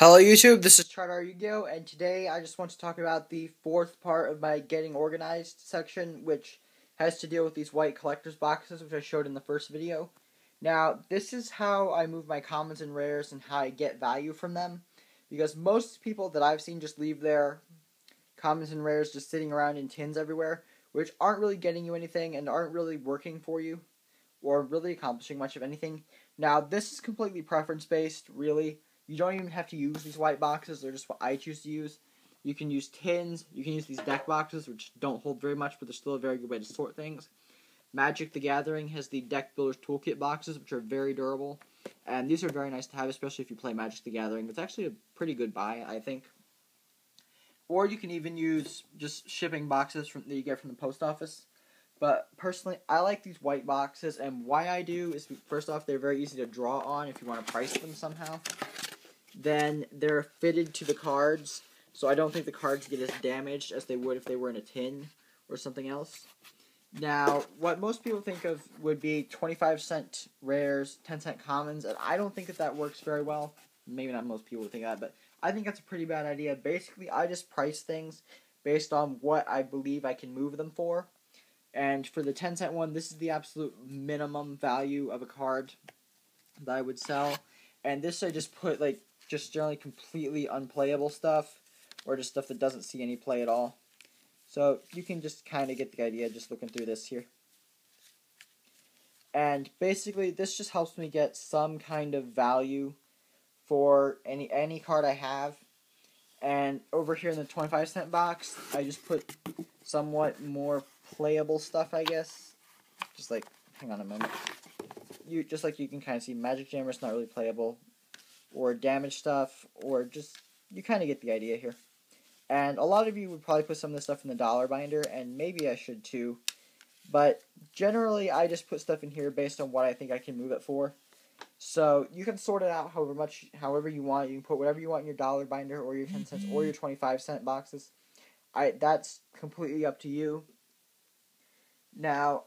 Hello YouTube, this is ChardarYuGiOh, and today I just want to talk about the fourth part of my getting organized section, which has to deal with these white collector's boxes, which I showed in the first video. Now, this is how I move my commons and rares and how I get value from them, because most people that I've seen just leave their commons and rares just sitting around in tins everywhere, which aren't really getting you anything and aren't really working for you, or really accomplishing much of anything. Now, this is completely preference-based, really. You don't even have to use these white boxes, they're just what I choose to use. You can use tins, you can use these deck boxes, which don't hold very much, but they're still a very good way to sort things. Magic the Gathering has the Deck Builder's Toolkit boxes, which are very durable. And these are very nice to have, especially if you play Magic the Gathering. It's actually a pretty good buy, I think. Or you can even use just shipping boxes that you get from the post office. But personally, I like these white boxes, and why I do is, first off, they're very easy to draw on if you want to price them somehow. Then they're fitted to the cards, so I don't think the cards get as damaged as they would if they were in a tin or something else. Now, what most people think of would be 25-cent rares, 10-cent commons, and I don't think that works very well. Maybe not most people would think that, but I think that's a pretty bad idea. Basically, I just price things based on what I believe I can move them for. And for the 10-cent one, this is the absolute minimum value of a card that I would sell. And this I just put, just generally completely unplayable stuff, or just stuff that doesn't see any play at all. So you can just kind of get the idea just looking through this here. And basically, this just helps me get some kind of value for any card I have. And over here in the 25-cent box, I just put somewhat more playable stuff, I guess. Just like, hang on a moment. You can kind of see Magic Jammer's not really playable, or damage stuff, or just, you kind of get the idea here. And a lot of you would probably put some of this stuff in the dollar binder, and maybe I should too. But generally, I just put stuff in here based on what I think I can move it for. So you can sort it out however you want. You can put whatever you want in your dollar binder, or your 10 cents, or your 25-cent boxes. That's completely up to you. Now,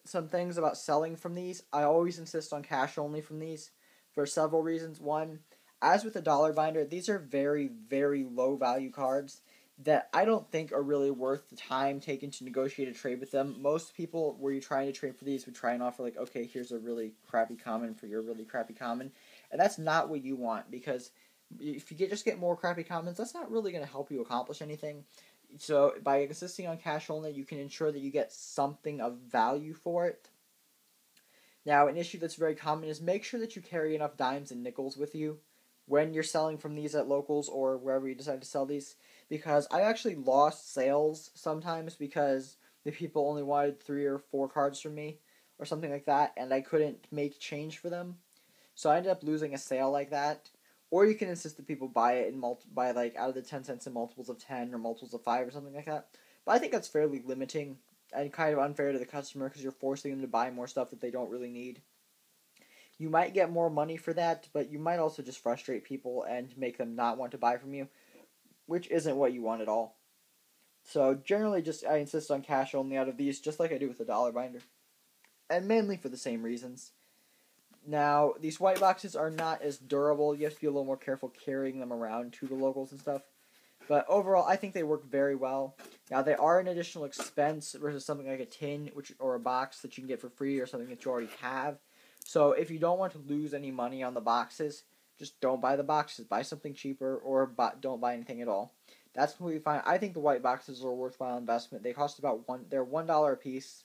some things about selling from these. I always insist on cash only from these for several reasons. One, as with the dollar binder, these are very, very low value cards that I don't think are really worth the time taken to negotiate a trade with them. Most people, were you trying to trade for these, would try and offer like, okay, here's a really crappy common for your really crappy common. And that's not what you want, because if you just get more crappy commons, that's not really going to help you accomplish anything. So by insisting on cash only, you can ensure that you get something of value for it. Now, an issue that's very common is make sure that you carry enough dimes and nickels with you when you're selling from these at locals or wherever you decide to sell these, because I actually lost sales sometimes because the people only wanted 3 or 4 cards from me or something like that, and I couldn't make change for them. So I ended up losing a sale like that. Or you can insist that people buy it out of the 10 cents in multiples of 10 or multiples of 5 or something like that. But I think that's fairly limiting and kind of unfair to the customer, because you're forcing them to buy more stuff that they don't really need. You might get more money for that, but you might also just frustrate people and make them not want to buy from you, which isn't what you want at all. So generally, I insist on cash only out of these, just like I do with the dollar binder, and mainly for the same reasons. Now, these white boxes are not as durable. You have to be a little more careful carrying them around to the locals and stuff. But overall, I think they work very well. Now, they are an additional expense versus something like a tin or a box that you can get for free, or something that you already have. So if you don't want to lose any money on the boxes, just don't buy the boxes. Buy something cheaper, or don't buy anything at all. That's completely fine. I think the white boxes are a worthwhile investment. They cost they're $1 a piece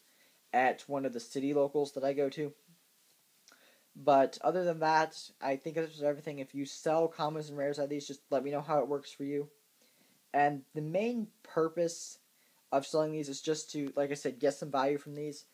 at one of the city locals that I go to. But other than that, I think that's everything. If you sell commons and rares out of these, just let me know how it works for you. And the main purpose of selling these is just to, like I said, get some value from these.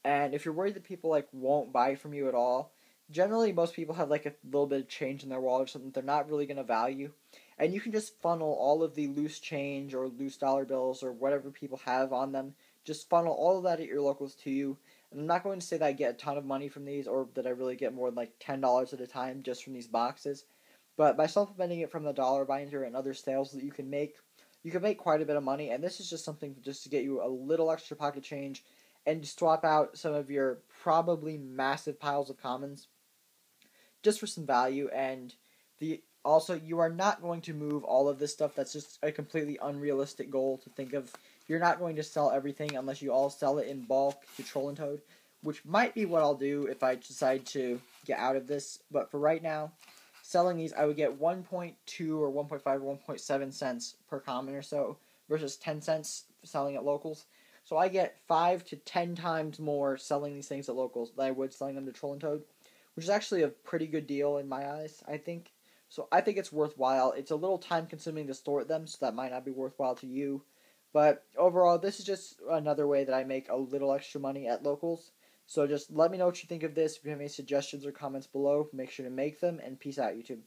And if you're worried that people won't buy from you at all, generally most people have a little bit of change in their wallet or something they're not really going to value. And you can just funnel all of the loose change or loose dollar bills or whatever people have on them. Just funnel all of that at your locals to you. And I'm not going to say that I get a ton of money from these, or that I really get more than $10 at a time just from these boxes. But by supplementing it from the dollar binder and other sales that you can make quite a bit of money. And this is just something just to get you a little extra pocket change and swap out some of your probably massive piles of commons just for some value. And Also, you are not going to move all of this stuff. That's just a completely unrealistic goal to think of. You're not going to sell everything unless you all sell it in bulk to Troll and Toad, which might be what I'll do if I decide to get out of this. But for right now, selling these, I would get 1.2 or 1.5 or 1.7 cents per common or so versus 10 cents selling at locals. So I get 5 to 10 times more selling these things at locals than I would selling them to Troll and Toad, which is actually a pretty good deal in my eyes, I think. So I think it's worthwhile. It's a little time consuming to store them, so that might not be worthwhile to you. But overall, this is just another way that I make a little extra money at locals. So just let me know what you think of this. If you have any suggestions or comments below, make sure to make them, and peace out, YouTube.